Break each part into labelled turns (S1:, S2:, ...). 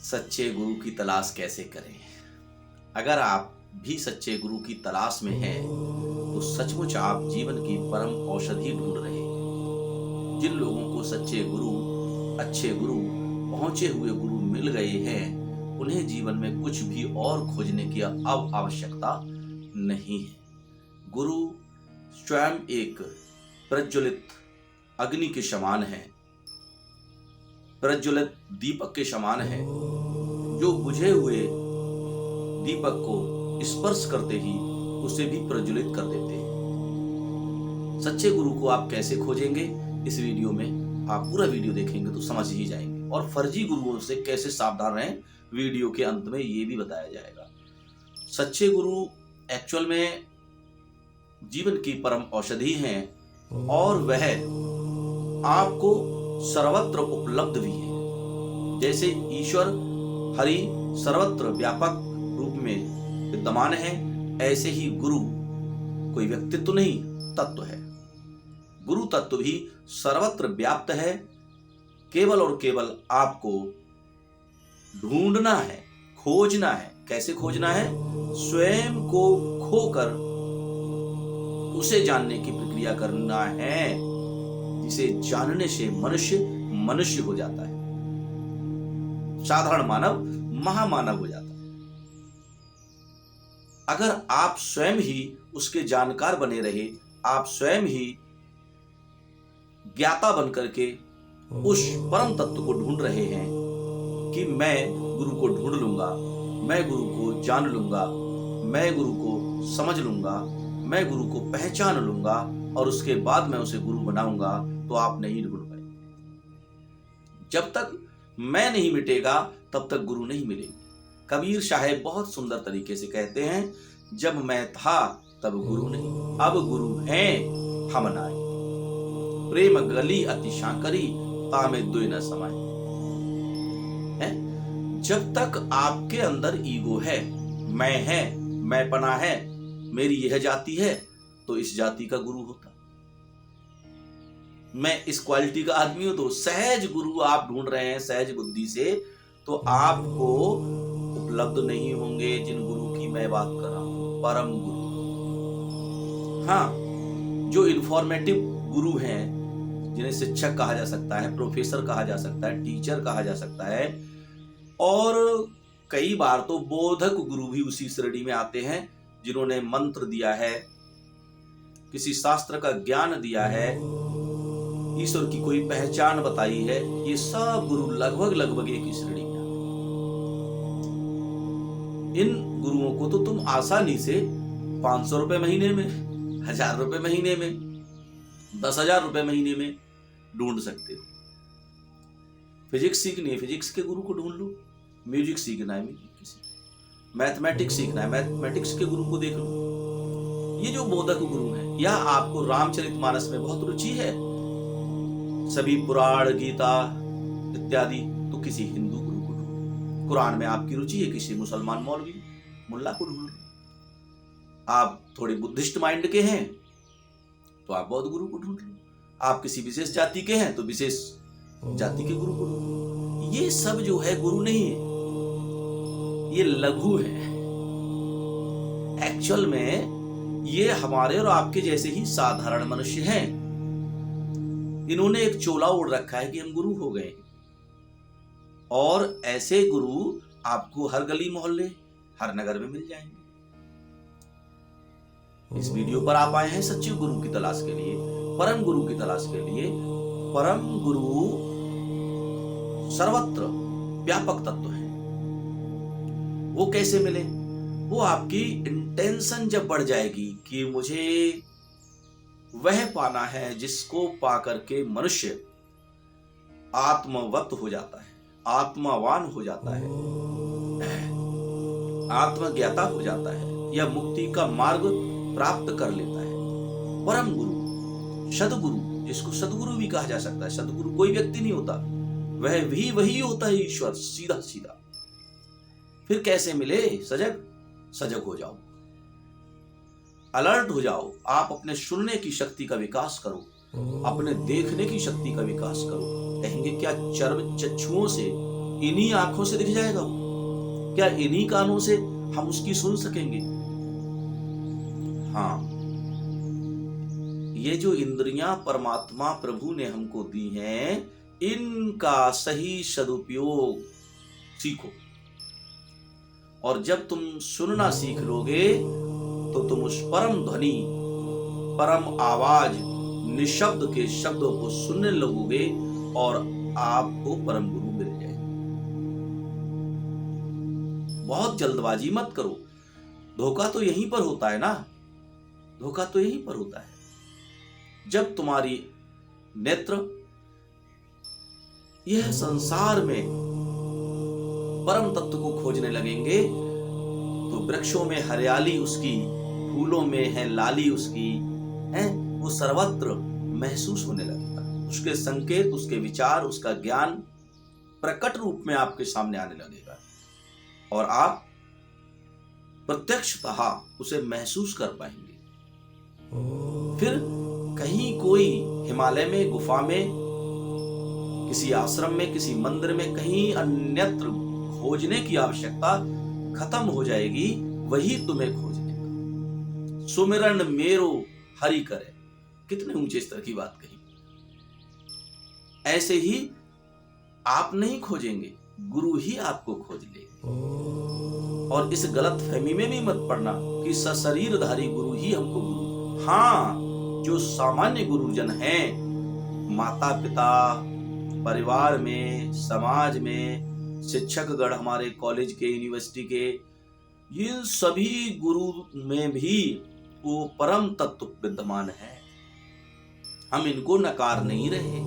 S1: सच्चे गुरु की तलाश कैसे करें। अगर आप भी सच्चे गुरु की तलाश में हैं तो सचमुच आप जीवन की परम औषधि ढूंढ रहे हैं। जिन लोगों को सच्चे गुरु, अच्छे गुरु, पहुंचे हुए गुरु मिल गए हैं उन्हें जीवन में कुछ भी और खोजने की अब आवश्यकता नहीं है। गुरु स्वयं एक प्रज्वलित अग्नि के समान है, प्रज्वलित दीपक के समान है, जो बुझे हुए दीपक को स्पर्श करते ही उसे भी प्रज्वलित कर देते हैं। सच्चे गुरु को आप कैसे खोजेंगे, इस वीडियो में आप पूरा वीडियो देखेंगे तो समझ ही जाएंगे। और फर्जी गुरुओं से कैसे सावधान रहें, वीडियो के अंत में ये भी बताया जाएगा। सच्चे गुरु एक्चुअल में जीवन की परम औषधि हैं और वह आपको सर्वत्र उपलब्ध भी है। जैसे ईश्वर हरि सर्वत्र व्यापक रूप में विद्यमान है, ऐसे ही गुरु कोई व्यक्तित्व नहीं, तत्व है। गुरु तत्व भी सर्वत्र व्याप्त है। केवल और केवल आपको ढूंढना है, खोजना है। कैसे खोजना है? स्वयं को खोकर उसे जानने की प्रक्रिया करना है, जिसे जानने से मनुष्य मनुष्य हो जाता है, साधारण मानव महामानव हो जाता है। अगर आप स्वयं ही उसके जानकार बने रहे, आप स्वयं ही ज्ञाता बनकर के उस परम तत्व को ढूंढ रहे हैं कि मैं गुरु को ढूंढ लूंगा, मैं गुरु को जान लूंगा, मैं गुरु को समझ लूंगा, मैं गुरु को पहचान लूंगा और उसके बाद मैं उसे गुरु बनाऊंगा, तो आप नहीं ढूंढ पाए। जब तक मैं नहीं मिटेगा तब तक गुरु नहीं मिलेगी। कबीर साहेब बहुत सुंदर तरीके से कहते हैं, जब मैं था तब गुरु नहीं, अब गुरु हैं हम नाई। प्रेम गली अति शांकरी, तामे दुई न समाए। जब तक आपके अंदर ईगो है, मैं पना है, मेरी यह जाति है, तो इस जाति का गुरु होता। मैं इस क्वालिटी का आदमी हूं, तो सहज गुरु आप ढूंढ रहे हैं सहज बुद्धि से, तो आपको उपलब्ध नहीं होंगे जिन गुरु की मैं बात कर रहा हूं, परम गुरु। हाँ, जो इंफॉर्मेटिव गुरु हैं, जिन्हें शिक्षक कहा जा सकता है, प्रोफेसर कहा जा सकता है, टीचर कहा जा सकता है, और कई बार तो बोधक गुरु भी उसी श्रेणी में आते हैं, जिन्होंने मंत्र दिया है, किसी शास्त्र का ज्ञान दिया है, ईश्वर की कोई पहचान बताई है। ये सब गुरु लगभग एक ही श्रेणी में। इन गुरुओं को तो तुम आसानी से 500 रुपए महीने में, 1000 रुपए महीने में, 10,000 रुपए महीने में ढूंढ सकते हो। फिजिक्स सीखनी है, फिजिक्स के गुरु को ढूंढ लो। म्यूजिक सीखना है, म्यूजिक की सीख। मैथमेटिक्स सीखना है, मैथमेटिक्स के गुरु को देख लो। ये जो बोधक गुरु हैं, या आपको रामचरितमानस में बहुत रुचि है, सभी पुराण गीता इत्यादि, तो किसी हिंदू गुरु को ढूंढो। कुरान में आपकी रुचि है, किसी मुसलमान मौलवी मुल्ला को ढूंढ लो। आप थोड़े बुद्धिस्ट माइंड के हैं तो आप बौद्ध गुरु को ढूंढ लो। आप किसी विशेष जाति के हैं तो विशेष जाति के गुरु को ढूंढो। ये सब जो है गुरु नहीं है, ये लघु है। एक्चुअल में ये हमारे और आपके जैसे ही साधारण मनुष्य हैं। इन्होंने एक चोला ओढ़ रखा है कि हम गुरु हो गए, और ऐसे गुरु आपको हर गली मोहल्ले, हर नगर में मिल जाएंगे। इस वीडियो पर आप आए हैं सच्चे गुरु की तलाश के लिए, परम गुरु की तलाश के लिए। परम गुरु सर्वत्र व्यापक तत्व है। वो कैसे मिले? वो आपकी इंटेंशन जब बढ़ जाएगी कि मुझे वह पाना है जिसको पाकर के मनुष्य आत्मवत हो जाता है, आत्मावान हो जाता है, आत्मज्ञाता हो जाता है, या मुक्ति का मार्ग प्राप्त कर लेता है। परम गुरु, सदगुरु, जिसको सदगुरु भी कहा जा सकता है। सदगुरु कोई व्यक्ति नहीं होता, वह भी वही होता है, ईश्वर, सीधा सीधा। फिर कैसे मिले? सजग हो जाओ, अलर्ट हो जाओ। आप अपने सुनने की शक्ति का विकास करो, अपने देखने की शक्ति का विकास करो। कहेंगे क्या चर्म चक्षुओं से इन्हीं आंखों से दिख जाएगा? क्या इन्हीं कानों से हम उसकी सुन सकेंगे? हाँ, ये जो इंद्रियां परमात्मा प्रभु ने हमको दी हैं, इनका सही सदुपयोग सीखो। और जब तुम सुनना सीख लोगे तो तुम उस परम ध्वनि, परम आवाज, निशब्द के शब्दों को सुनने लगोगे और आपको परम गुरु मिल जाएगा। बहुत जल्दबाजी मत करो। धोखा तो यहीं पर होता है ना, धोखा तो यहीं पर होता है। जब तुम्हारी नेत्र यह संसार में परम तत्व को खोजने लगेंगे तो वृक्षों में हरियाली उसकी, फूलों में है लाली उसकी, है वो सर्वत्र महसूस होने लगेगा। उसके संकेत, उसके विचार, उसका ज्ञान प्रकट रूप में आपके सामने आने लगेगा और आप प्रत्यक्षतः उसे महसूस कर पाएंगे। फिर कहीं कोई हिमालय में, गुफा में, किसी आश्रम में, किसी मंदिर में, कहीं अन्यत्र खोजने की आवश्यकता खत्म हो जाएगी। वही तुम्हें खोजने का। सुमिरन मेरो हरि करे, कितने ऊंचे स्तर की बात कही। ऐसे ही आप नहीं खोजेंगे, गुरु ही आपको खोज लेंगे। और इस गलत फहमी में भी मत पड़ना कि सशरीरधारी गुरु ही हमको गुरु। हाँ, जो सामान्य गुरुजन हैं, माता पिता, परिवार में, समाज में, शिक्षकगण, हमारे कॉलेज के, यूनिवर्सिटी के, ये सभी गुरु में भी वो परम तत्व विद्यमान है। हम इनको नकार नहीं रहे।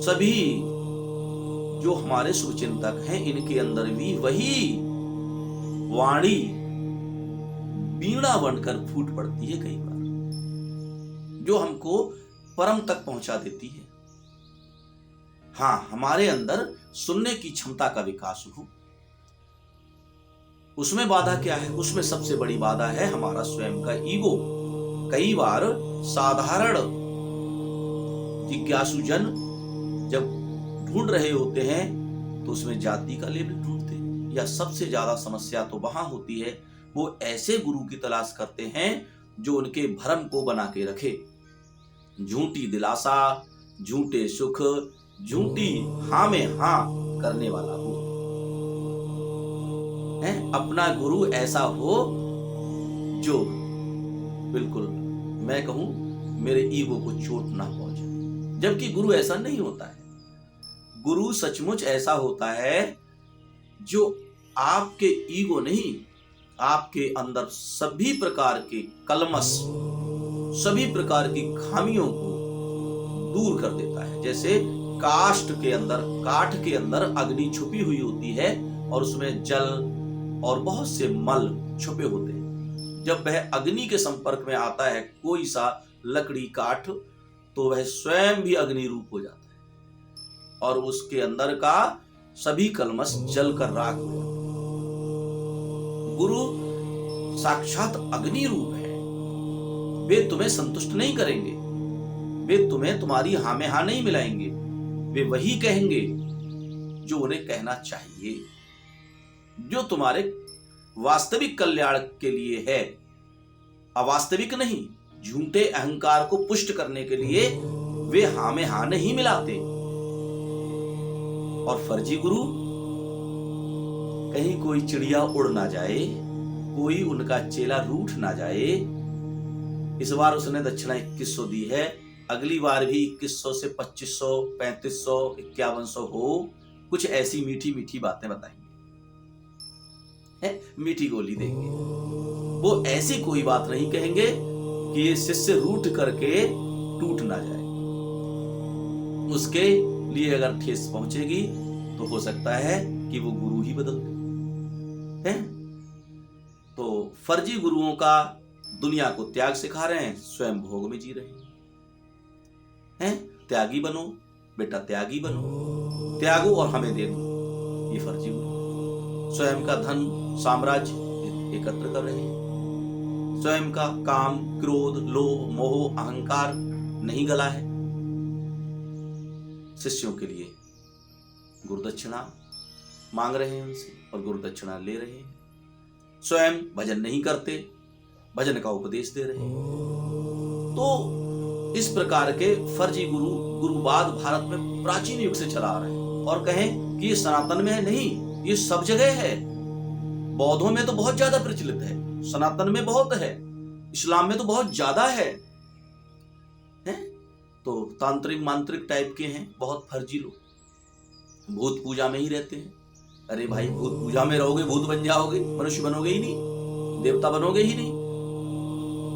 S1: सभी जो हमारे शुभचिंतक हैं, इनके अंदर भी वही वाणी वीणा बनकर फूट पड़ती है कई बार, जो हमको परम तक पहुंचा देती है। हाँ, हमारे अंदर सुनने की क्षमता का विकास हो। उसमें बाधा क्या है? उसमें सबसे बड़ी बाधा है हमारा स्वयं का ईगो। कई बार साधारण जिज्ञासु जन जब ढूंढ रहे होते हैं तो उसमें जाति का लेबल ढूंढते हैं। या सबसे ज्यादा समस्या तो वहां होती है, वो ऐसे गुरु की तलाश करते हैं जो उनके भ्रम को बना के रखे। झूठी दिलासा, झूठे सुख, झूठी हाँ में हाँ करने वाला हो। अपना गुरु ऐसा हो जो बिल्कुल, मैं कहूं, मेरे ईगो को चोट ना पहुंचे। जबकि गुरु ऐसा नहीं होता है। गुरु सचमुच ऐसा होता है जो आपके ईगो नहीं, आपके अंदर सभी प्रकार के कलमश, सभी प्रकार की खामियों को दूर कर देता है। जैसे काष्ठ के अंदर, काठ के अंदर अग्नि छुपी हुई होती है और उसमें जल और बहुत से मल छुपे होते हैं। जब वह अग्नि के संपर्क में आता है कोई सा लकड़ी, काठ, तो वह स्वयं भी अग्नि रूप हो जाता है और उसके अंदर का सभी कलमश जल कर राख हो जाता है। गुरु साक्षात अग्नि रूप है। वे तुम्हें संतुष्ट नहीं करेंगे, वे तुम्हें तुम्हारी हाँ में हाँ नहीं मिलाएंगे। वे वही कहेंगे जो उन्हें कहना चाहिए, जो तुम्हारे वास्तविक कल्याण के लिए है, अवास्तविक नहीं। झूठे अहंकार को पुष्ट करने के लिए वे हाँ में हाँ नहीं मिलाते। और फर्जी गुरु, कहीं कोई चिड़िया उड़ ना जाए, कोई उनका चेला रूठ ना जाए। इस बार उसने दक्षिणा 2100 दी है, अगली बार भी 2100 से 2500, 3500, 5100 हो। कुछ ऐसी मीठी मीठी बातें बताएंगे, मीठी गोली देंगे। वो ऐसी कोई बात नहीं कहेंगे कि ये शिष्य रूठ करके टूट ना जाए। उसके लिए अगर ठेस पहुंचेगी तो हो सकता है कि वो गुरु ही बदल दे। तो फर्जी गुरुओं का दुनिया को त्याग सिखा रहे हैं, स्वयं भोग में जी रहे हैं। त्यागी बनो बेटा, त्यागी बनो, त्यागो और हमें दे दो। ये फर्जी गुरु स्वयं का धन साम्राज्य एकत्र कर रहे हैं। स्वयं का काम, क्रोध, लोभ, मोह, अहंकार नहीं गला है। शिष्यों के लिए गुरुदक्षिणा मांग रहे हैं उनसे और गुरुदक्षिणा ले रहे हैं। स्वयं भजन नहीं करते, भजन का उपदेश दे रहे हैं। तो इस प्रकार के फर्जी गुरु गुरुवाद भारत में प्राचीन युग से चला आ रहे हैं। और कहें कि ये सनातन में है, नहीं, ये सब जगह है। बौद्धों में तो बहुत ज्यादा प्रचलित है, सनातन में बहुत है, इस्लाम में तो बहुत ज्यादा है। तो तांत्रिक मांत्रिक टाइप के हैं बहुत फर्जी लोग, भूत पूजा में ही रहते हैं। अरे भाई, भूत पूजा में रहोगे भूत बन जाओगे, मनुष्य बनोगे ही नहीं, देवता बनोगे ही नहीं।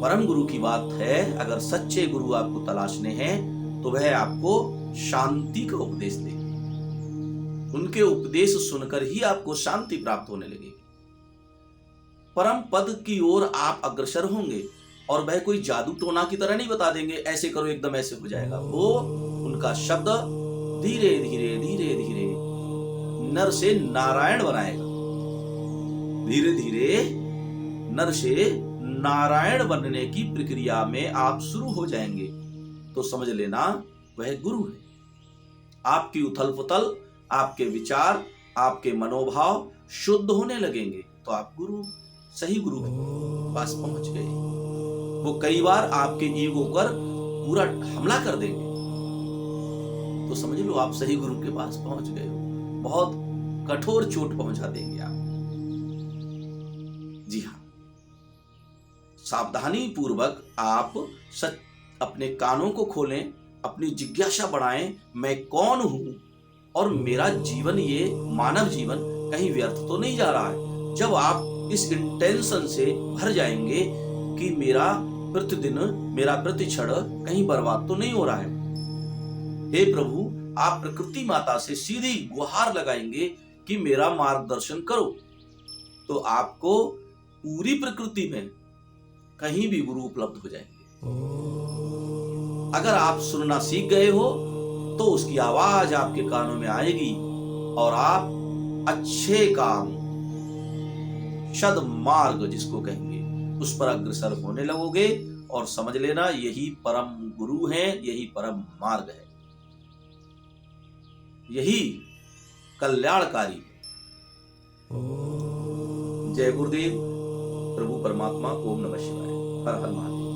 S1: परम गुरु की बात है, अगर सच्चे गुरु आपको तलाशने हैं तो वह आपको शांति का उपदेश देंगे। उनके उपदेश सुनकर ही आपको शांति प्राप्त होने लगेगी। परम पद की ओर आप अग्रसर होंगे और वह कोई जादू टोना की तरह नहीं बता देंगे ऐसे करो एकदम ऐसे हो जाएगा। वो उनका शब्द धीरे धीरे धीरे धीरे नर से नारायण बनाएगा। धीरे धीरे नर से नारायण बनने की प्रक्रिया में आप शुरू हो जाएंगे तो समझ लेना वह गुरु है। आपकी उथल पुथल, आपके विचार, आपके मनोभाव शुद्ध होने लगेंगे तो आप गुरु, सही गुरु के पास पहुंच गए। वो कई बार आपके ईगो पर पूरा हमला कर देंगे तो समझ लो आप सही गुरु के पास पहुंच गए हो। बहुत कठोर चोट पहुंचा देंगे आप। जी हाँ, सावधानी पूर्वक आप अपने कानों को खोलें, अपनी जिज्ञासा बढ़ाएं, मैं कौन हूं और मेरा जीवन, ये मानव जीवन कहीं व्यर्थ तो नहीं जा रहा है। जब आप इस इंटेंशन से भर जाएंगे कि मेरा प्रतिदिन, मेरा प्रति क्षण कहीं बर्बाद तो नहीं हो रहा है, हे प्रभु, आप प्रकृति माता से सीधी गुहार लगाएंगे कि मेरा मार्गदर्शन करो, तो आपको पूरी प्रकृति में कहीं भी गुरु उपलब्ध हो जाएंगे। अगर आप सुनना सीख गए हो तो उसकी आवाज आपके कानों में आएगी और आप अच्छे काम, सद्मार्ग जिसको कहेंगे, उस पर अग्रसर होने लगोगे और समझ लेना यही परम गुरु है, यही परम मार्ग है, यही कल्याणकारी है। जय गुरुदेव, प्रभु परमात्मा, ओम नमः शिवाय, हर हर महादेव।